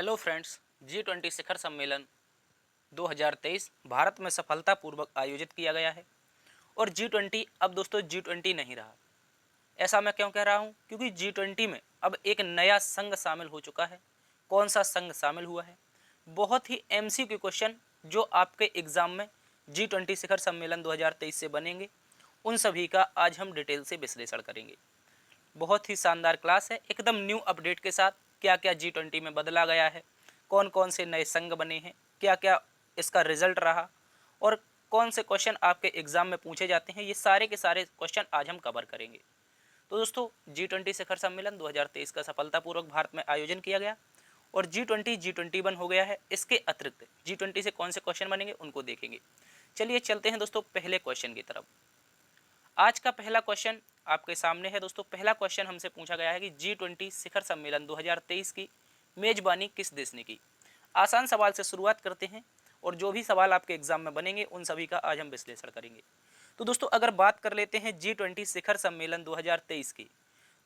Hello friends, G20 शिखर सम्मेलन 2023 भारत में सफलतापूर्वक आयोजित किया गया है। और G20 अब दोस्तों G20 नहीं रहा। ऐसा मैं क्यों कह रहा हूँ? क्योंकि G20 में अब एक नया संघ शामिल हो चुका है। कौन सा संघ शामिल हुआ है? बहुत ही MCQ क्वेश्चन जो आपके एग्जाम में G20 शिखर सम्मेलन 2023 से बनेंगे, उन सभी का आज हम डिटेल से विश्लेषण करेंगे। बहुत ही शानदार क्लास है, एकदम न्यू अपडेट के साथ। क्या क्या G20 में बदला गया है, कौन कौन से नए संघ बने हैं, क्या क्या इसका रिजल्ट रहा और कौन से क्वेश्चन आपके एग्जाम में पूछे जाते हैं, ये सारे के सारे क्वेश्चन आज हम कवर करेंगे। तो दोस्तों, G20 शिखर सम्मेलन 2023 का सफलतापूर्वक भारत में आयोजन किया गया और G21 हो गया है। इसके अतिरिक्त G20 से कौन से क्वेश्चन बनेंगे उनको देखेंगे। चलिए चलते हैं दोस्तों पहले क्वेश्चन की तरफ। आज का पहला क्वेश्चन आपके सामने है दोस्तों। पहला क्वेश्चन हमसे पूछा गया है कि G20 शिखर सम्मेलन 2023 की मेजबानी किस देश ने की। आसान सवाल से शुरुआत करते हैं और जो भी सवाल आपके एग्जाम में बनेंगे उन सभी का आज हम विश्लेषण करेंगे। तो दोस्तों, अगर बात कर लेते हैं G20 शिखर सम्मेलन 2023 की,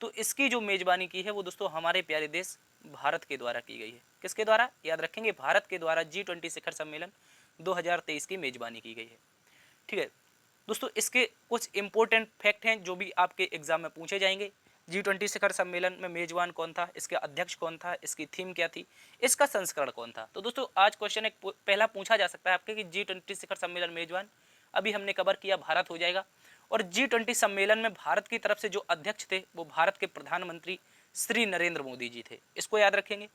तो इसकी जो मेजबानी की है वो दोस्तों हमारे प्यारे देश भारत के द्वारा की गई है। किसके द्वारा? याद रखेंगे, भारत के द्वारा G20 शिखर सम्मेलन 2023 की मेजबानी की गई है। ठीक है दोस्तों, इसके कुछ इंपॉर्टेंट फैक्ट हैं जो भी आपके एग्जाम में पूछे जाएंगे। G20 शिखर सम्मेलन में मेजबान कौन था, इसके अध्यक्ष कौन था, इसकी थीम क्या थी, इसका संस्करण कौन था। तो दोस्तों, आज क्वेश्चन एक पहला पूछा जा सकता है आपके कि G20 शिखर सम्मेलन मेजबान अभी हमने कवर किया, भारत हो जाएगा। और G20 सम्मेलन में भारत की तरफ से जो अध्यक्ष थे वो भारत के प्रधानमंत्री श्री नरेंद्र मोदी जी थे, इसको याद रखेंगे।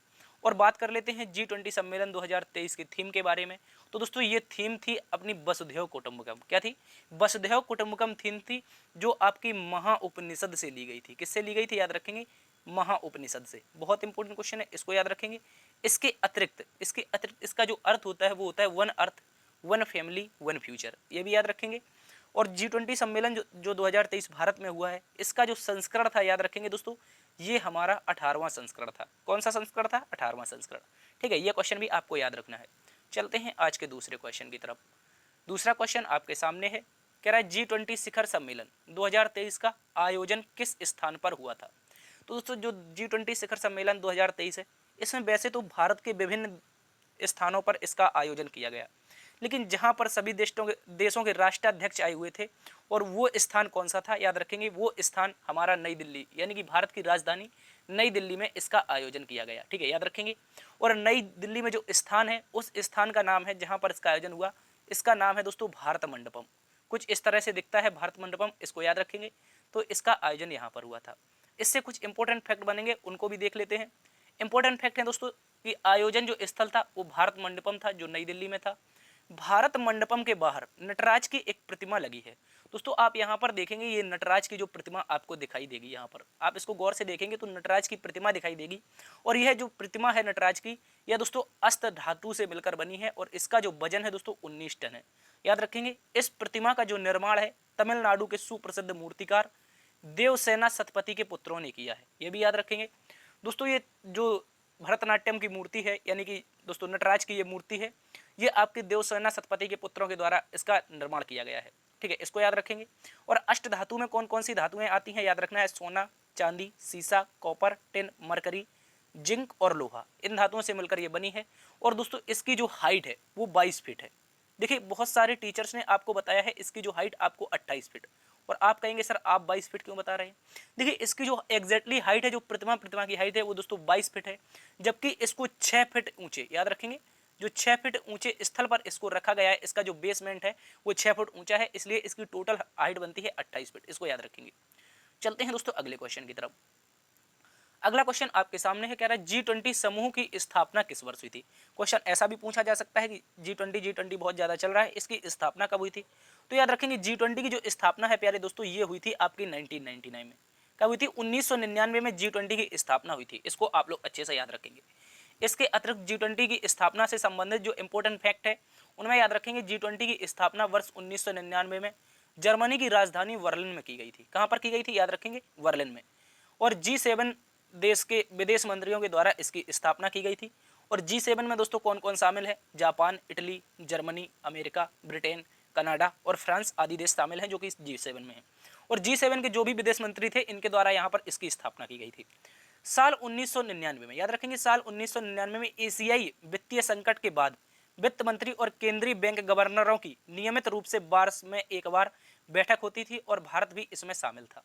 और बात कर लेते हैं G20 सम्मेलन 2023 की थीम के बारे में। तो दोस्तों, ये थीम थी अपनी वसुधैव कुटुंबकम। क्या थी? वसुधैव कुटुंबकम थीम थी, जो आपकी महाउपनिषद से ली गई थी। किससे ली गई थी? याद रखेंगे, महाउपनिषद से। बहुत इंपॉर्टेंट क्वेश्चन है, इसको याद रखेंगे। इसके अतिरिक्त इसका जो अर्थ होता है वो होता है one earth, one family, one future. ये भी याद रखेंगे। और G20 सम्मेलन जो 2023 भारत में हुआ है, इसका जो संस्करण था, याद रखेंगे दोस्तों, ये हमारा 18वां संस्करण था। कौन सा संस्करण था? 18वां संस्करण। ठीक है, ये क्वेश्चन भी आपको याद रखना है। चलते हैं आज के दूसरे क्वेश्चन की तरफ। दूसरा क्वेश्चन आपके सामने है, कह रहा है G20 शिखर सम्मेलन 2023 का आयोजन किस स्थान पर हुआ था। तो दोस्तों, जो G20 शिखर सम्मेलन 2023 है, इसमें वैसे तो भारत के विभिन्न स्थानों पर इसका आयोजन किया गया, लेकिन जहां पर सभी देशों के राष्ट्राध्यक्ष आए हुए थे, और वो स्थान कौन सा था? याद रखेंगे, वो स्थान हमारा नई दिल्ली, यानी कि भारत की राजधानी नई दिल्ली में इसका आयोजन किया गया। ठीक है, याद रखेंगे। और नई दिल्ली में जो स्थान है, उस स्थान का नाम है जहां पर इसका आयोजन हुआ, इसका नाम है दोस्तों भारत मंडपम। कुछ इस तरह से दिखता है भारत मंडपम, इसको याद रखेंगे। तो इसका आयोजन यहाँ पर हुआ था। इससे कुछ इंपॉर्टेंट फैक्ट बनेंगे, उनको भी देख लेते हैं। इंपॉर्टेंट फैक्ट है दोस्तों कि आयोजन जो स्थल था वो भारत मंडपम था, जो नई दिल्ली में था। भारत मंडपम के बाहर नटराज की एक प्रतिमा लगी है। दोस्तों, आप यहाँ पर देखेंगे, ये नटराज की जो प्रतिमा आपको दिखाई देगी, यहाँ पर आप इसको गौर से देखेंगे तो नटराज की प्रतिमा दिखाई देगी। और यह जो प्रतिमा है नटराज की, यह दोस्तों अष्ट धातु से मिलकर बनी है और इसका जो वजन है दोस्तों 19 टन है। याद रखेंगे, इस प्रतिमा का जो निर्माण है तमिलनाडु के सुप्रसिद्ध मूर्तिकार देवसेना सतपति के पुत्रों ने किया है। ये भी याद रखेंगे दोस्तों। ये जो भरतनाट्यम की मूर्ति है, यानी कि दोस्तों नटराज की ये मूर्ति है, ये आपके देवसेना सतपति के पुत्रों के द्वारा इसका निर्माण किया गया है। ठीक है, इसको याद रखेंगे। और अष्ट धातु में कौन कौन सी धातुएं आती हैं, याद रखना है। सोना, चांदी, सीसा, कॉपर, टिन, मरकरी, जिंक और लोहा, इन धातुओं से मिलकर ये बनी है। और दोस्तों, इसकी जो हाइट है वो 22 फीट है। देखिए, बहुत सारे टीचर्स ने आपको बताया है इसकी जो हाइट आपको 28 फीट, और आप कहेंगे सर आप 22 फीट क्यों बता रहे हैं। देखिए, इसकी जो एग्जैक्टली हाइट है, जो प्रतिमा की हाइट है वो दोस्तों 22 फीट है, जबकि इसको 6 फीट ऊंचे, याद रखेंगे, जो 6 फीट ऊंचे स्थल पर इसको रखा गया है, इसका जो बेसमेंट है वो 6 फुट ऊंचा है, इसलिए इसकी टोटल हाइट बनती है 28 फीट। इसको याद रखेंगे। चलते हैं दोस्तों अगले क्वेश्चन की तरफ। अगला क्वेश्चन आपके सामने है, कह रहा है G20 समूह की स्थापना किस वर्ष हुई थी। क्वेश्चन ऐसा भी पूछा जा सकता है कि G20 बहुत ज्यादा चल रहा है, इसकी स्थापना कब हुई थी। तो याद रखेंगे, G20 की जो स्थापना है प्यारे दोस्तों, ये हुई थी आपकी 1999 में। कब हुई थी? 1999 में G20 की स्थापना हुई थी। इसको आप लोग अच्छे से याद रखेंगे। इसके अतिरिक्त G20 की स्थापना से संबंधित जो इंपॉर्टेंट फैक्ट है उनमें याद रखेंगे, G20 की स्थापना वर्ष 1999 में जर्मनी की राजधानी वर्लिन में की गई थी। कहां पर की गई थी? याद रखेंगे, वर्लिन में। और G7 देश के विदेश मंत्रियों के द्वारा इसकी स्थापना की गई थी। और G7 में दोस्तों कौन कौन शामिल है? Japan, Italy, Germany, America, Britain, Canada और फ्रांस आदि देश शामिल हैं जो कि G7 में है। और G7 के जो भी विदेश मंत्री थे, इनके द्वारा यहाँ पर इसकी स्थापना की गई थी। साल 1999 में, याद रखेंगे, साल 1999 में एशियाई वित्तीय संकट के बाद वित्त मंत्री और केंद्रीय बैंक गवर्नरों की नियमित रूप से वर्ष में एक बार बैठक होती थी और भारत भी इसमें शामिल था।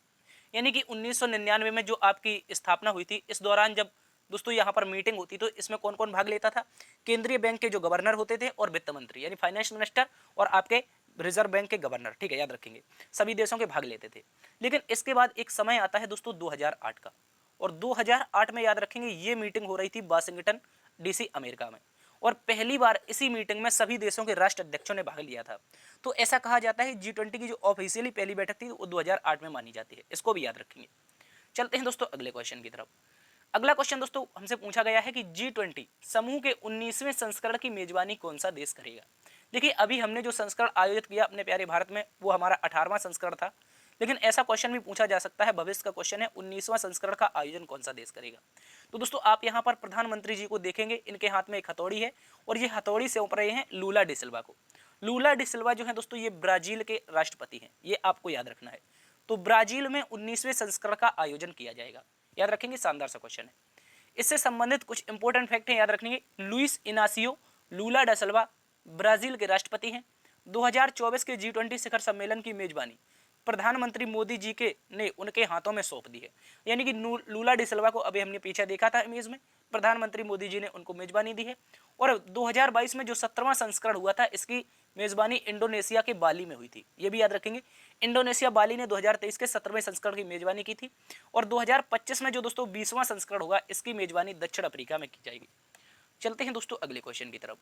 यानी कि 1999 में जो आपकी स्थापना हुई थी, इस दौरान जब दोस्तों यहाँ पर मीटिंग होती तो इसमें कौन कौन भाग लेता था? केंद्रीय बैंक के जो गवर्नर होते थे और वित्त मंत्री यानी फाइनेंस मिनिस्टर और आपके रिजर्व बैंक के गवर्नर, ठीक है, याद रखेंगे, सभी देशों के भाग लेते थे। लेकिन इसके बाद एक समय आता है दोस्तों 2008 का, और 2008 में याद रखेंगे ये मीटिंग हो रही थी वाशिंगटन डीसी अमेरिका में, और पहली बार इसी मीटिंग में सभी देशों के राष्ट्र अध्यक्षों ने भाग लिया था। तो ऐसा कहा जाता है G20 की जो ऑफिशियली पहली बैठक थी वो 2008 में मानी जाती है, इसको भी याद रखेंगे। चलते हैं दोस्तों अगले क्वेश्चन की तरफ। अगला क्वेश्चन दोस्तों हमसे पूछा गया है कि G20 समूह के 19वें संस्करण की मेजबानी कौन सा देश करेगा। देखिए, अभी हमने जो संस्करण आयोजित किया अपने प्यारे भारत में वो हमारा 18वां संस्करण था, लेकिन ऐसा क्वेश्चन भी पूछा जा सकता है, भविष्य का क्वेश्चन है 19वां संस्करण का आयोजन कौन सा देश करेगा। तो दोस्तों आप यहाँ पर प्रधानमंत्री जी को देखेंगे, इनके हाथ में एक हथौड़ी है और ये हथौड़ी से ऊपर रहे हैं लूला डी सिल्वा को। लूला डी सिल्वा जो है दोस्तों ये ब्राजील के राष्ट्रपति हैं, ये आपको याद रखना है। तो ब्राजील में 19वें संस्करण का आयोजन किया जाएगा, याद रखेंगे, शानदार सा क्वेश्चन है। इससे संबंधित कुछ इंपॉर्टेंट फैक्ट हैं, याद रखेंगे। लुइस इनासियो लूला डा सिल्वा ब्राजील के राष्ट्रपति हैं। 2024 के G20 शिखर सम्मेलन की मेजबानी प्रधानमंत्री मोदी जी के ने उनके हाथों में सौंप दी है। यानी कि लूला डी सिल्वा को अभी हमने पीछे देखा था इमेज में, प्रधानमंत्री मोदी जी ने उनको मेजबानी दी है। और 2022 में जो 17वां संस्करण हुआ था इसकी मेजबानी इंडोनेशिया के बाली में हुई थी, ये भी याद रखेंगे। इंडोनेशिया बाली ने 2023 के 17वें संस्करण की मेजबानी की थी। और 2025 में जो दोस्तों 20वां संस्करण होगा इसकी मेजबानी दक्षिण अफ्रीका में की जाएगी। चलते हैं दोस्तों अगले क्वेश्चन की तरफ।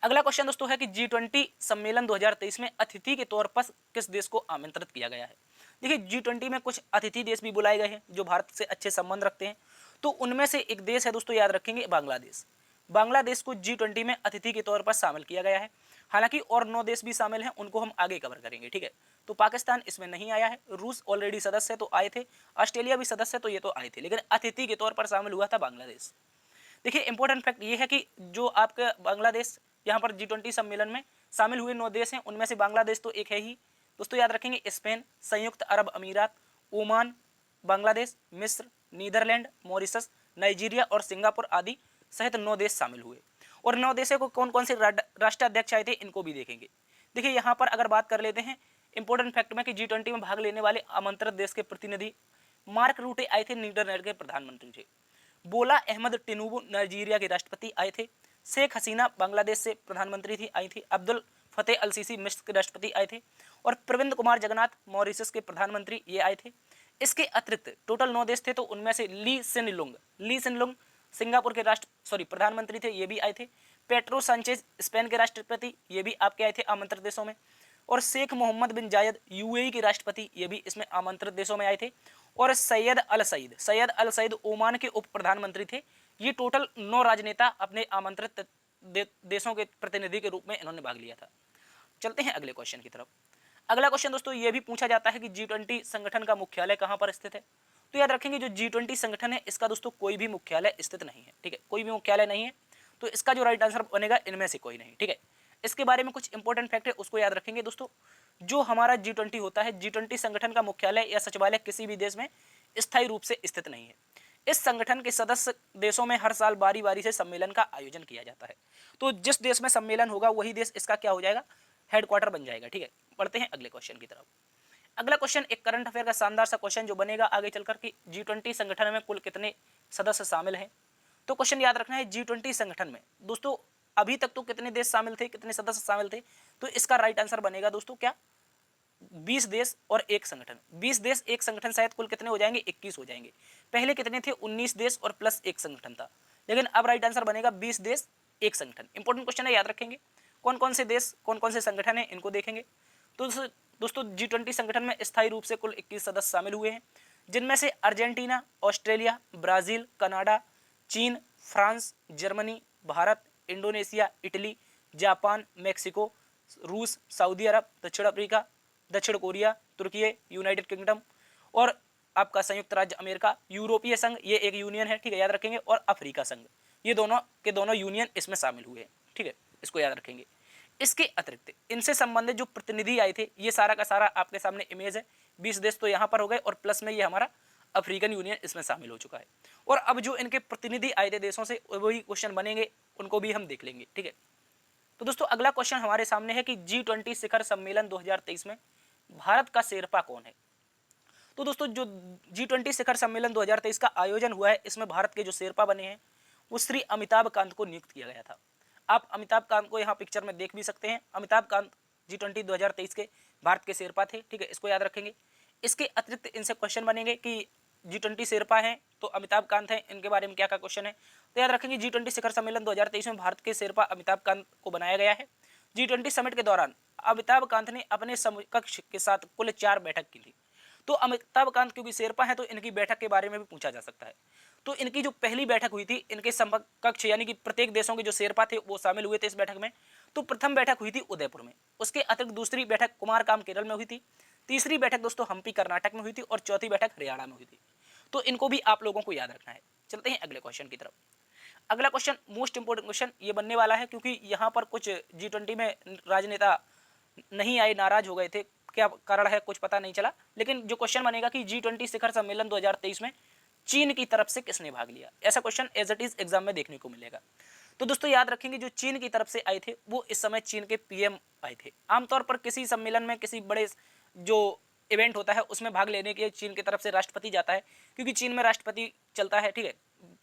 अगला क्वेश्चन दोस्तों है कि G20 सम्मेलन 2023 में अतिथि के तौर पर किस देश को आमंत्रित किया गया है। देखिए, G20 में कुछ अतिथि देश भी बुलाए गए हैं जो भारत से अच्छे संबंध रखते हैं। तो उनमें से एक देश है दोस्तों, याद रखेंगे, बांग्लादेश। बांग्लादेश को G20 में अतिथि के तौर पर शामिल किया गया है। हालांकि और 9 देश भी शामिल हैं, उनको हम आगे कवर करेंगे, ठीक है। तो पाकिस्तान इसमें नहीं आया है, रूस ऑलरेडी सदस्य तो आए थे, ऑस्ट्रेलिया भी सदस्य तो ये तो आए थे, लेकिन अतिथि के तौर पर शामिल हुआ था बांग्लादेश। देखिए, इंपॉर्टेंट फैक्ट ये है कि जो आपका बांग्लादेश यहाँ पर G20 सम्मेलन में शामिल हुए 9 देश हैं, उनमें से बांग्लादेश तो एक है ही दोस्तों, याद रखेंगे। स्पेन, संयुक्त अरब अमीरात, ओमान, बांग्लादेश, मिस्र, नीदरलैंड, मॉरिशस, नाइजीरिया और सिंगापुर आदि सहित 9 देश शामिल हुए। और 9 देशों को कौन कौन से राष्ट्राध्यक्ष आए थे इनको भी देखेंगे। देखिए, यहाँ पर अगर बात कर लेते हैं इंपॉर्टेंट फैक्ट में कि G20 में भाग लेने वाले आमंत्रित देश के प्रतिनिधि मार्क रूटे आए थे, नीदरलैंड के प्रधानमंत्री थे। बोला अहमद टिनूबू नाइजीरिया के राष्ट्रपति आए थे। शेख हसीना बांग्लादेश से प्रधानमंत्री थी आई थी। अब्दुल फतेह अल सीसी मिस्र के राष्ट्रपति आए थे। और प्रविंद कुमार जगन्नाथ मॉरिशस के प्रधानमंत्री ये आए थे। इसके अतिरिक्त टोटल 9 देश थे, तो उनमें से ली सिन लुंग सिंगापुर के प्रधानमंत्री थे, ये भी आए थे। पेट्रो सांचेज स्पेन के राष्ट्रपति, ये भी आपके आए थे आमंत्रित देशों में। और शेख मोहम्मद बिन जायद यूएई के राष्ट्रपति, ये भी इसमें आमंत्रित देशों में आए थे। और सैयद अल सईद ओमान के उप प्रधानमंत्री थे। ये टोटल 9 राजनेता अपने आमंत्रित देशों के प्रतिनिधि के रूप में इन्होंने भाग लिया था। चलते हैं अगले क्वेश्चन की तरफ। अगला क्वेश्चन दोस्तों ये भी पूछा जाता है कि G20 संगठन का मुख्यालय कहाँ पर स्थित है। तो याद रखेंगे जो G20 संगठन है इसका दोस्तों कोई भी मुख्यालय स्थित नहीं है, ठीक है, कोई भी मुख्यालय नहीं है। तो इसका जो राइट आंसर बनेगा इनमें से कोई नहीं, ठीक है। इसके बारे में कुछ इंपॉर्टेंट फैक्ट है उसको याद रखेंगे दोस्तों। जो हमारा G20 होता है, G20 संगठन का मुख्यालय या सचिवालय किसी भी देश में स्थायी रूप से स्थित नहीं है। इस संगठन के सदस्य देशों में हर साल बारी बारी से सम्मेलन का आयोजन किया जाता है। तो जिस देश में सम्मेलन होगा वही देश इसका क्या हो जाएगा, हेडक्वार्टर बन जाएगा, ठीक है। पढ़ते हैं अगले क्वेश्चन की तरफ। अगला क्वेश्चन एक करंट अफेयर का शानदार सा क्वेश्चन जो बनेगा आगे चलकर कि G20 संगठन में कुल कितने सदस्य शामिल हैं। तो क्वेश्चन याद रखना है, G20 संगठन में दोस्तों अभी तक तो कितने देश शामिल थे, कितने सदस्य शामिल थे। तो इसका राइट आंसर बनेगा दोस्तों क्या, 20 देश और एक संगठन। 20 देश एक संगठन, शायद कुल कितने हो जाएंगे, 21 हो जाएंगे। पहले कितने थे, 19 देश और प्लस एक संगठन था, लेकिन अब राइट आंसर बनेगा 20 देश एक संगठन। इंपॉर्टेंट क्वेश्चन है, याद रखेंगे। कौन कौन से देश, कौन कौन से संगठन है, इनको देखेंगे। तो दोस्तों G20 संगठन में स्थायी रूप से कुल 21 सदस्य शामिल हुए हैं, जिनमें से अर्जेंटीना, ऑस्ट्रेलिया, ब्राजील, कनाडा, चीन, France, Germany, Bharat, Indonesia, Italy, Japan, Mexico, रूस, सऊदी अरब, दक्षिण अफ्रीका, दक्षिण कोरिया, तुर्की, यूनाइटेड किंगडम और आपका संयुक्त राज्य अमेरिका, यूरोपीय संघ, ये एक यूनियन है, ठीक है, याद रखेंगे, और अफ्रीका संघ, ये दोनों के दोनों यूनियन इसमें शामिल हुए हैं, ठीक है, इसको याद रखेंगे। इसके अतिरिक्त इनसे संबंधित जो प्रतिनिधि आए थे, ये सारा का सारा आपके सामने इमेज है। 20 देश तो यहाँ पर हो गए और प्लस में ये हमारा अफ्रीकन यूनियन इसमें शामिल हो चुका है। और अब जो इनके प्रतिनिधि आए थे देशों से, वही क्वेश्चन बनेंगे, उनको भी हम देख लेंगे, ठीक है। तो दोस्तों अगला क्वेश्चन हमारे सामने है कि G20 शिखर सम्मेलन 2023 में भारत का शेरपा कौन है। तो दोस्तों जो G20 शिखर सम्मेलन 2023 का आयोजन हुआ है, इसमें भारत के जो शेरपा बने हैं वो श्री अमिताभ कांत को नियुक्त किया गया था। आप अमिताभ कांत को यहाँ पिक्चर में देख भी सकते हैं। अमिताभ कांत G20 2023 के भारत के शेरपा थे, ठीक है, इसको याद रखेंगे। इसके अतिरिक्त इनसे क्वेश्चन बनेंगे कि G20 शेरपा हैं तो अमिताभ कांत हैं, इनके बारे में क्या क्या क्वेश्चन है। तो याद रखेंगे G20 शिखर सम्मेलन 2023 में भारत के शेरपा अमिताभ कांत को बनाया गया है। G20 समिट के दौरान अमिताभ कांत ने अपने समकक्ष के साथ कुल 4 बैठक की थी। तो अमिताभ कांत क्योंकि शेरपा हैं तो इनकी बैठक के बारे में भी पूछा जा सकता है। तो इनकी जो पहली बैठक हुई थी, इनके समकक्ष यानी कि प्रत्येक देशों के जो शेरपा थे वो शामिल हुए थे इस बैठक में। तो प्रथम बैठक हुई थी उदयपुर में, उसके अतिरिक्त दूसरी बैठक कुमारकाम केरल में हुई थी, तीसरी बैठक दोस्तों हम्पी कर्नाटक में हुई थी और चौथी बैठक हरियाणा में हुई थी। तो इनको भी आप लोगों को याद रखना है। चलते हैं अगले क्वेश्चन की तरफ। अगला क्वेश्चन मोस्ट इंपोर्टेंट क्वेश्चन ये बनने वाला है, क्योंकि यहाँ पर कुछ G20 में राजनेता नहीं आए, नाराज हो गए थे, क्या कारण है कुछ पता नहीं चला। लेकिन जो क्वेश्चन बनेगा कि G20 शिखर सम्मेलन 2023 में चीन की तरफ से किसने भाग लिया, ऐसा question as it is exam में देखने को मिलेगा। तो दोस्तों याद रखेंगे जो चीन की तरफ से आए थे वो इस समय चीन के पीएम आए थे। आमतौर पर किसी सम्मेलन में, किसी बड़े जो इवेंट होता है उसमें भाग लेने के चीन की तरफ से राष्ट्रपति जाता है, क्योंकि चीन में राष्ट्रपति चलता है, ठीक है,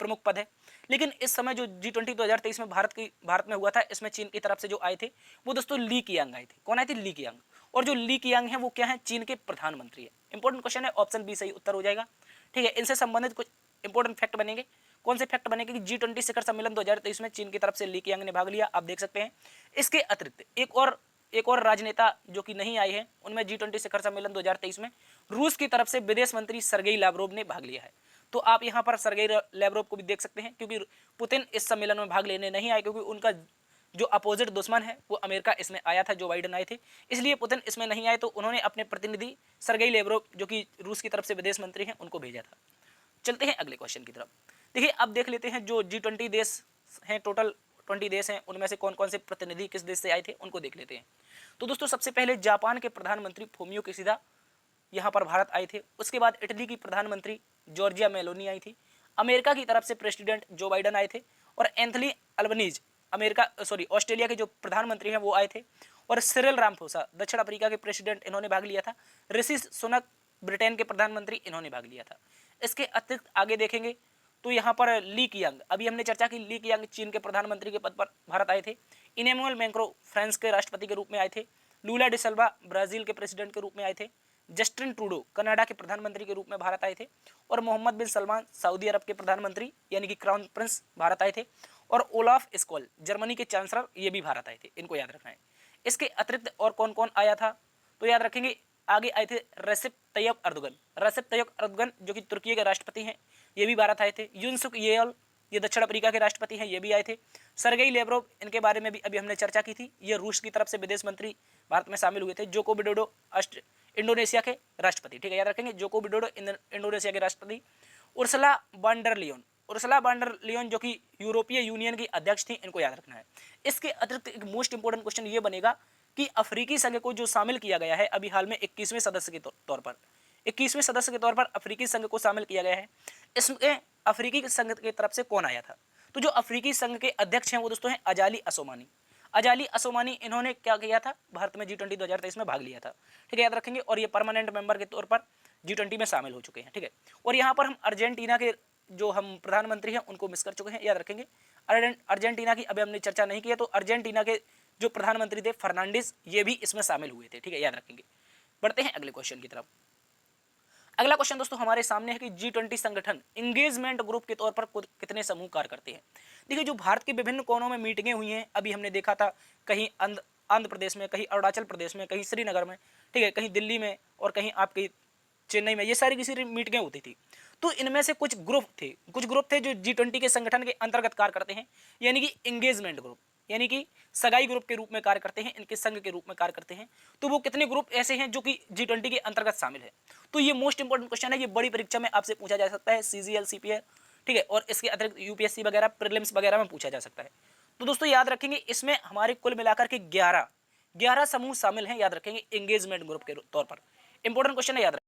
प्रमुख पद है। लेकिन इस समय जो G20 2023 में भारत में हुआ था, इसमें चीन की तरफ से जो आए थे वो दोस्तों ली कियांग आए थे। कौन आए थे? ली कियांग। और जो ली कियांग है वो क्या है? चीन के प्रधानमंत्री है। इंपॉर्टेंट क्वेश्चन है, ऑप्शन बी सही उत्तर हो जाएगा, ठीक है। इनसे संबंधित कुछ इंपॉर्टेंट फैक्ट बनेंगे। कौन से फैक्ट बनेंगे कि G20 शिखर सम्मेलन 2023 में चीन की तरफ से ली कियांग ने भाग लिया, आप देख सकते हैं। इसके अतिरिक्त एक और राजनेता जो कि नहीं आए हैं उनमें G20 शिखर सम्मेलन 2023 में रूस की तरफ से विदेश मंत्री सर्गेई लावरोव ने भाग लिया है। तो आप यहाँ पर सर्गेई लावरोव को भी देख सकते हैं, क्योंकि पुतिन इस सम्मेलन में भाग लेने नहीं आए, क्योंकि उनका जो अपोजिट दुश्मन है वो अमेरिका इसमें आया था, जो बाइडेन आए थे, इसलिए पुतिन इसमें नहीं आए। तो उन्होंने अपने प्रतिनिधि सर्गेई लावरोव जो कि रूस की तरफ से विदेश मंत्री हैं उनको भेजा था। चलते हैं अगले क्वेश्चन की तरफ। देखिए अब देख लेते हैं जो G20 देश हैं, टोटल 20 देश हैं, उनमें से कौन कौन से प्रतिनिधि किस देश से आए थे उनको देख लेते हैं। तो दोस्तों सबसे पहले जापान के प्रधानमंत्री फूमियो किशिदा यहाँ पर भारत आए थे। उसके बाद इटली की प्रधानमंत्री जॉर्जिया मेलोनी आई थी। अमेरिका की तरफ से प्रेसिडेंट जो बाइडेन आए थे। और एंथनी अल्बनीज ऑस्ट्रेलिया के जो प्रधानमंत्री हैं वो आए थे। और सिरिल रामफोसा दक्षिण अफ्रीका के प्रेसिडेंट, इन्होंने भाग लिया था। ऋषि सुनक ब्रिटेन के प्रधानमंत्री, इन्होंने भाग लिया था। इसके अतिरिक्त आगे देखेंगे तो यहाँ पर ली कियांग, अभी हमने चर्चा की, ली कियांग चीन के प्रधानमंत्री के पद पर भारत आए थे। इनेमुअल मैक्रो फ्रांस के राष्ट्रपति के रूप में आए थे। लूला डिसल्वा ब्राजील के प्रेसिडेंट के रूप में आए थे। जस्टिन ट्रूडो कनाडा के प्रधानमंत्री के रूप में भारत आए थे। और मोहम्मद बिन सलमान सऊदी अरब के प्रधानमंत्री यानी कि क्राउन प्रिंस भारत आए थे। और ओलाफ स्कॉल जर्मनी के चांसलर, ये भी भारत आए थे, इनको याद रखना है। इसके अतिरिक्त और कौन कौन आया था तो याद रखेंगे, आगे आए थे रेसिप तैयब अर्दोगन जो कि तुर्की के राष्ट्रपति हैं, ये भी भारत आए थे। यून सुक येल, ये दक्षिण अफ्रीका के राष्ट्रपति हैं, ये भी आए थे। सर्गेई लेवरोव, इनके बारे में भी अभी हमने चर्चा की थी, ये रूस की तरफ से विदेश मंत्री भारत में शामिल हुए थे। जोको विडोडो इंडोनेशिया के राष्ट्रपति, ठीक है, याद रखेंगे, जोको विडोडो इंडोनेशिया के राष्ट्रपति। उर्सुला वॉन डर लियोन जो कि यूरोपीय यूनियन की अध्यक्ष थी, इनको याद रखना है। इसके अतिरिक्त एक मोस्ट इंपोर्टेंट क्वेश्चन ये बनेगा कि अफ्रीकी संघ को जो शामिल किया गया है अभी हाल में 21वें सदस्य के तौर पर, 21वें सदस्य के तौर पर अफ्रीकी संघ को शामिल किया गया है। इसमें अफ्रीकी संघ की तरफ से कौन आया था? तो जो अफ्रीकी संघ के अध्यक्ष हैं वो दोस्तों हैं अजाली असोमानी। इन्होंने क्या किया था? भारत में G20 2023 में भाग लिया था, ठीक है, याद रखेंगे। और ये परमानेंट मेंबर के तौर पर G20 में शामिल हो चुके हैं, ठीक है। और यहाँ पर हम अर्जेंटीना के जो हम प्रधानमंत्री हैं उनको मिस कर चुके हैं, याद रखेंगे। अर्जेंटीना की अभी हमने चर्चा नहीं की है, तो अर्जेंटीना के जो प्रधानमंत्री थे फर्नांडिस, ये भी इसमें शामिल हुए थे, ठीक है, याद रखेंगे। बढ़ते हैं अगले क्वेश्चन की तरफ। अगला क्वेश्चन दोस्तों हमारे सामने है कि G20 संगठन इंगेजमेंट ग्रुप के तौर पर कितने समूह कार्य करते हैं। देखिए जो भारत के विभिन्न कोनों में मीटिंगें हुई हैं, अभी हमने देखा था कहीं आंध्र प्रदेश में, कहीं अरुणाचल प्रदेश में, कहीं श्रीनगर में, ठीक है, कहीं दिल्ली में और कहीं आपकी चेन्नई में, ये सारी की सारी मीटिंगें होती थी। तो इनमें से कुछ ग्रुप थे जो G20 के संगठन के अंतर्गत कार्य करते हैं, यानी कि इंगेजमेंट ग्रुप, यानी कि सगाई ग्रुप के रूप में कार्य करते हैं, इनके संघ के रूप में कार्य करते हैं। तो वो कितने ग्रुप ऐसे हैं जो कि G20 के अंतर्गत शामिल है? तो ये मोस्ट इंपोर्टेंट क्वेश्चन है, ये बड़ी परीक्षा में आपसे पूछा जा सकता है, CGL CPL, ठीक है, और इसके अतिरिक्त UPSC वगैरह प्रीलिम्स वगैरह में पूछा जा सकता है। तो दोस्तों याद रखेंगे, इसमें हमारे कुल मिलाकर के 11 समूह शामिल हैं, याद रखेंगे, एंगेजमेंट ग्रुप के तौर पर। इंपॉर्टेंट क्वेश्चन है, याद रखेंगे।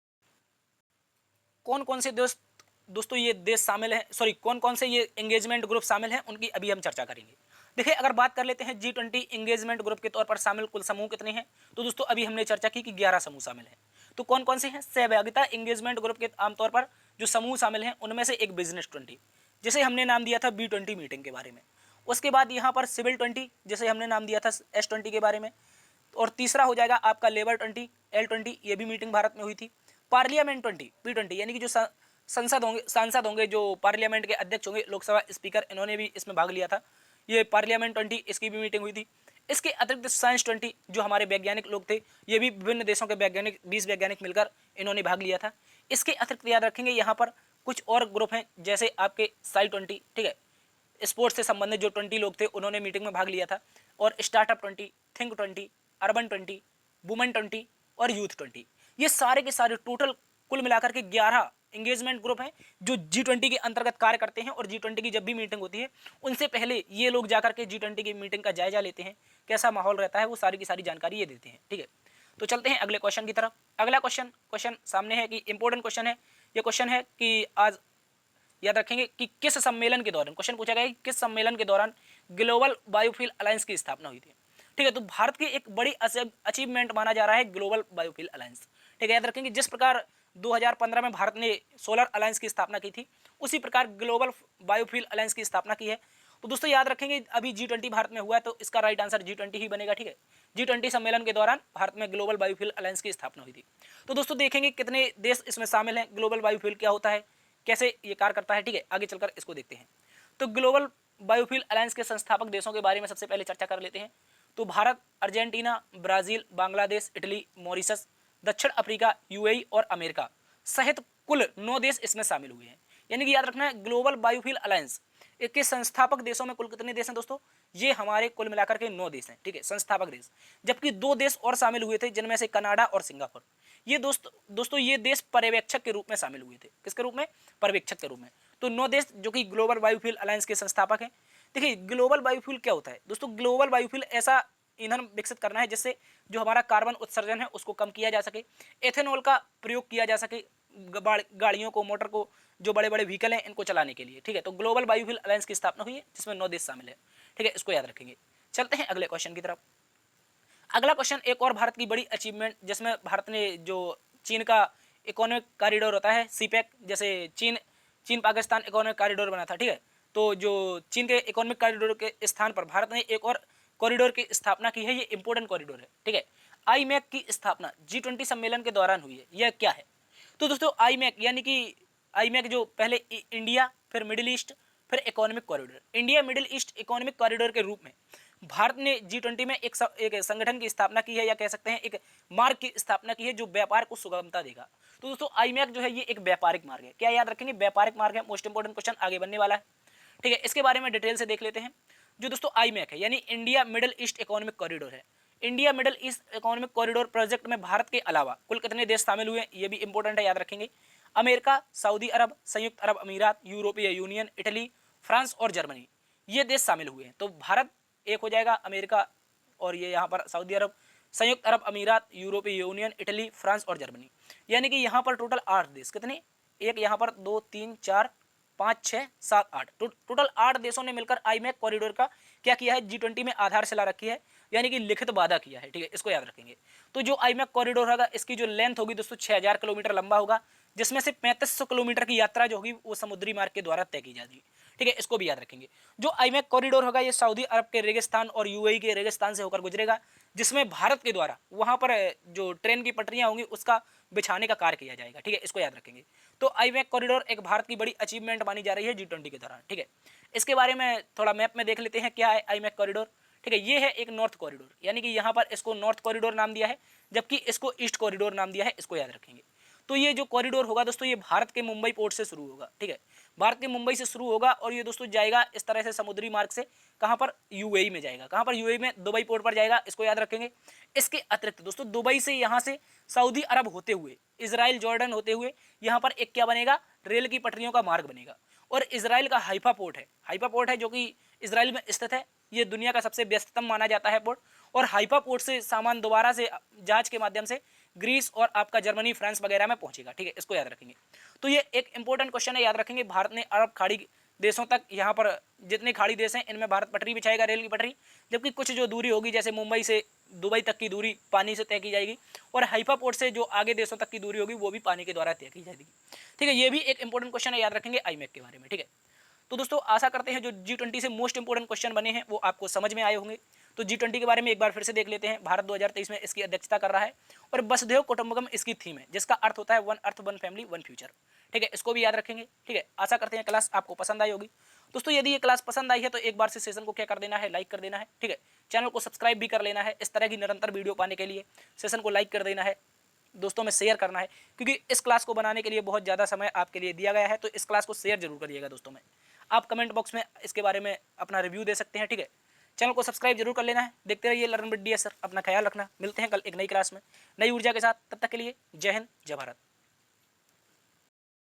कौन कौन से दोस्तों ये देश शामिल हैं, सॉरी कौन कौन से ये एंगेजमेंट ग्रुप शामिल हैं, उनकी अभी हम चर्चा करेंगे। देखिए अगर बात कर लेते हैं G20 एंगेजमेंट ग्रुप के तौर पर शामिल कुल समूह कितने हैं, तो दोस्तों अभी हमने चर्चा की कि 11 समूह शामिल हैं। तो कौन कौन से हैं? सहभागिता एंगेजमेंट ग्रुप के आमतौर पर जो समूह शामिल हैं उनमें से एक बिजनेस 20, जिसे हमने नाम दिया था B20 मीटिंग के बारे में। उसके बाद यहाँ पर सिविल 20, जैसे हमने नाम दिया था S20 के बारे में। और तीसरा हो जाएगा आपका लेबर 20 L20, ये भी मीटिंग भारत में हुई थी। पार्लियामेंट 20 P20, यानी कि जो सांसद होंगे, जो पार्लियामेंट के अध्यक्ष होंगे, लोकसभा स्पीकर, इन्होंने भी इसमें भाग लिया था। ये पार्लियामेंट 20, इसकी भी मीटिंग हुई थी। इसके अतिरिक्त साइंस 20, जो हमारे वैज्ञानिक लोग थे, ये भी विभिन्न देशों के वैज्ञानिक 20 वैज्ञानिक मिलकर इन्होंने भाग लिया था। इसके अतिरिक्त याद रखेंगे यहाँ पर कुछ और ग्रुप हैं, जैसे आपके साई 20, ठीक है, स्पोर्ट्स से संबंधित जो 20 लोग थे उन्होंने मीटिंग में भाग लिया था। और स्टार्टअप 20, थिंक 20, अर्बन 20, वुमेन 20 और यूथ 20, ये सारे के सारे टोटल कुल मिलाकर के 11 एंगेजमेंट ग्रुप हैं जो G20 के अंतर्गत कार्य करते हैं। और G20 की जब भी मीटिंग होती है उनसे पहले ये लोग जाकर के G20 की मीटिंग का जायजा लेते हैं, कैसा माहौल रहता है वो सारी की सारी जानकारी ये देते हैं। ठीक है, तो चलते हैं अगले क्वेश्चन की तरफ। अगला क्वेश्चन सामने है कि इंपॉर्टेंट क्वेश्चन है। ये क्वेश्चन है कि आज याद रखेंगे कि किस सम्मेलन के दौरान, क्वेश्चन पूछा गया है किस सम्मेलन के दौरान ग्लोबल बायोफ्यूल अलायंस की स्थापना हुई थी। ठीक है, तो भारत की एक बड़ी अचीवमेंट माना जा रहा है ग्लोबल बायोफ्यूल अलायंस। ठीक है, याद रखेंगे जिस प्रकार 2015 में भारत ने सोलर अलायंस की स्थापना की थी, उसी प्रकार ग्लोबल बायोफ्यूल अलायंस की स्थापना की है। तो दोस्तों याद रखेंगे अभी G20 भारत में हुआ है, तो इसका राइट आंसर G20 ही बनेगा। ठीक है, G20 सम्मेलन के दौरान भारत में ग्लोबल बायोफ्यूल अलायंस की स्थापना हुई थी। तो दोस्तों देखेंगे कितने देश इसमें शामिल हैं, ग्लोबल बायोफ्यूल क्या होता है, कैसे ये कार्य करता है। ठीक है, आगे चलकर इसको देखते हैं। तो ग्लोबल बायोफ्यूल अलायंस के संस्थापक देशों के बारे में सबसे पहले चर्चा कर लेते हैं। तो Bharat, Argentina, Brazil, Bangladesh, Italy, Mauritius, दक्षिण अफ्रीका, UAE और अमेरिका सहित कुल 9 देश इसमें शामिल हुए हैं। यानी कि याद रखना है ग्लोबल बायोफ्यूल अलायंस के संस्थापक देशों में कुल कितने देश हैं दोस्तों, ये हमारे कुल मिलाकर के 9 देश हैं। ठीक है, संस्थापक देश, जबकि 2 देश और शामिल हुए थे, जिनमें से कनाडा और सिंगापुर। ये दोस्तों ये देश पर्यवेक्षक के रूप में शामिल हुए थे। किसके रूप में? पर्यवेक्षक के रूप में। तो 9 देश जो कि ग्लोबल बायोफ्यूल अलायंस के संस्थापक हैं। देखिए ग्लोबल बायोफ्यूल क्या होता है दोस्तों, ग्लोबल बायोफ्यूल ऐसा ईंधन विकसित करना है जिससे जो हमारा कार्बन उत्सर्जन है उसको कम किया जा सके, एथेनॉल का प्रयोग किया जा सके गाड़ियों को, मोटर को, जो बड़े बड़े व्हीकल हैं इनको चलाने के लिए। ठीक है, तो ग्लोबल बायोफ्यूल अलायंस की स्थापना हुई है जिसमें 9 देश शामिल है। ठीक है, इसको याद रखेंगे। चलते हैं अगले क्वेश्चन की तरफ। अगला क्वेश्चन एक और भारत की बड़ी अचीवमेंट, जिसमें भारत ने जो चीन का इकोनॉमिक कॉरिडोर होता है CPEC, जैसे चीन पाकिस्तान इकोनॉमिक कॉरिडोर बना था। ठीक है, तो जो चीन के इकोनॉमिक कॉरिडोर के स्थान पर भारत ने एक और कॉरिडोर की स्थापना की है। ये इंपॉर्टेंट कॉरिडोर है। ठीक है, IMEC की स्थापना G20 सम्मेलन के दौरान हुई है। यह क्या है? तो दोस्तों IMEC यानी कि IMEC जो पहले इंडिया, फिर मिडिल ईस्ट, फिर economic corridor, India Middle East economic corridor के रूप में भारत ने G20 में एक संगठन की स्थापना की है, या कह सकते हैं एक मार्ग की स्थापना की है जो व्यापार को सुगमता देगा। तो दोस्तों IMEC जो है ये एक व्यापारिक मार्ग है। क्या याद रखेंगे? व्यापारिक मार्ग है। मोस्ट इंपोर्टेंट क्वेश्चन आगे बनने वाला है। ठीक है, इसके बारे में डिटेल से देख लेते हैं। जो दोस्तों IMEC है यानी India Middle East economic corridor है। India Middle East economic corridor project में भारत के अलावा कुल कितने देश शामिल हुए, ये भी इंपॉर्टेंट है, याद रखेंगे। अमेरिका, सऊदी अरब, संयुक्त अरब अमीरात, यूरोपीय यूनियन, इटली, फ्रांस और जर्मनी, ये देश शामिल हुए हैं। तो भारत एक हो जाएगा, अमेरिका और ये यहाँ पर सऊदी अरब, संयुक्त अरब अमीरात, यूरोपीय यूनियन, इटली, फ्रांस और जर्मनी, यानी कि यहाँ पर टोटल 8 देश। कितने? एक यहाँ पर 2 3 4 5 6 7 8, टोटल 8 देशों ने मिलकर IMEC कॉरिडोर का क्या किया है, G20 में आधारशिला रखी है, यानी कि लिखित वादा किया है। ठीक है, इसको याद रखेंगे। तो जो IMEC कॉरिडोर होगा इसकी जो लेंथ होगी दोस्तों 6000 किलोमीटर लंबा होगा, जिसमें से 3500 किलोमीटर की यात्रा जो होगी वो समुद्री मार्ग के द्वारा तय की जाएगी। ठीक है, इसको भी याद रखेंगे। जो IMEC कॉरिडोर होगा ये सऊदी अरब के रेगिस्तान और UAE के रेगिस्तान से होकर गुजरेगा, जिसमें भारत के द्वारा वहां पर जो ट्रेन की पटरियां होंगी उसका बिछाने का कार्य किया जाएगा। ठीक है, इसको याद रखेंगे। तो IMEC कॉरिडोर एक भारत की बड़ी अचीवमेंट मानी जा रही है G20 के दौरान। ठीक है, इसके बारे में थोड़ा मैप में देख लेते हैं क्या है IMEC कॉरिडोर। ठीक है, ये है एक नॉर्थ कॉरिडोर, यानी कि यहाँ पर इसको नॉर्थ कॉरिडोर नाम दिया है, जबकि इसको ईस्ट कॉरिडोर नाम दिया है। इसको याद रखेंगे। तो ये जो कॉरिडोर होगा दोस्तों ये भारत के मुंबई पोर्ट से शुरू होगा। ठीक है, भारत के मुंबई से शुरू होगा और ये दोस्तों जाएगा इस तरह से समुद्री मार्ग से, कहाँ पर? UAE में जाएगा। कहाँ पर? UAE में दुबई पोर्ट पर जाएगा। इसको याद रखेंगे। इसके अतिरिक्त दोस्तों दुबई से यहाँ से सऊदी अरब होते हुए, इजराइल, जॉर्डन होते हुए यहाँ पर एक क्या बनेगा? रेल की पटरियों का मार्ग बनेगा। और इजराइल का हाइफा पोर्ट है, हाइफा पोर्ट है जो कि इजराइल में स्थित है। ये दुनिया का सबसे व्यस्ततम माना जाता है पोर्ट। और हाइफा पोर्ट से सामान दोबारा से जहाज के माध्यम से ग्रीस और आपका जर्मनी, फ्रांस वगैरह में पहुंचेगा। ठीक है, इसको याद रखेंगे। तो ये एक इंपॉर्टेंट क्वेश्चन है, याद रखेंगे। भारत ने अरब खाड़ी देशों तक, यहाँ पर जितने खाड़ी देश हैं इनमें भारत पटरी बिछाएगा, रेल की पटरी, जबकि कुछ जो दूरी होगी जैसे मुंबई से दुबई तक की दूरी पानी से तय की जाएगी, और हाइफा पोर्ट से जो आगे देशों तक की दूरी होगी वो भी पानी के द्वारा तय की जाएगी। ठीक है, ये भी एक इंपॉर्टेंट क्वेश्चन है, याद रखेंगे आईमेक के बारे में। ठीक है, तो दोस्तों आशा करते हैं जो G20 से मोस्ट इंपोर्टेंट क्वेश्चन बने हैं वो आपको समझ में आए होंगे। तो G20 के बारे में एक बार फिर से देख लेते हैं। भारत 2023 में इसकी अध्यक्षता कर रहा है और वसुधैव कुटुंबकम इसकी थीम है, जिसका अर्थ होता है one earth one family one future. ठीक है, इसको भी याद रखेंगे। ठीक है, आशा करते हैं क्लास आपको पसंद आई होगी। दोस्तों यदि ये क्लास पसंद आई है तो एक बार से सेशन को क्या कर देना है, लाइक कर देना है। ठीक है, चैनल को सब्सक्राइब भी कर लेना है। इस तरह की निरंतर वीडियो पाने के लिए सेशन को लाइक कर देना है, दोस्तों में शेयर करना है, क्योंकि इस क्लास को बनाने के लिए बहुत ज़्यादा समय आपके लिए दिया गया है। तो इस क्लास को शेयर जरूर करिएगा दोस्तों में। आप कमेंट बॉक्स में इसके बारे में अपना रिव्यू दे सकते हैं। ठीक है, चैनल को सब्सक्राइब जरूर कर लेना है। देखते रहिए लर्न विद DS सर। अपना ख्याल रखना, मिलते हैं कल एक नई क्लास में नई ऊर्जा के साथ। तब तक के लिए जय हिंद, जय भारत।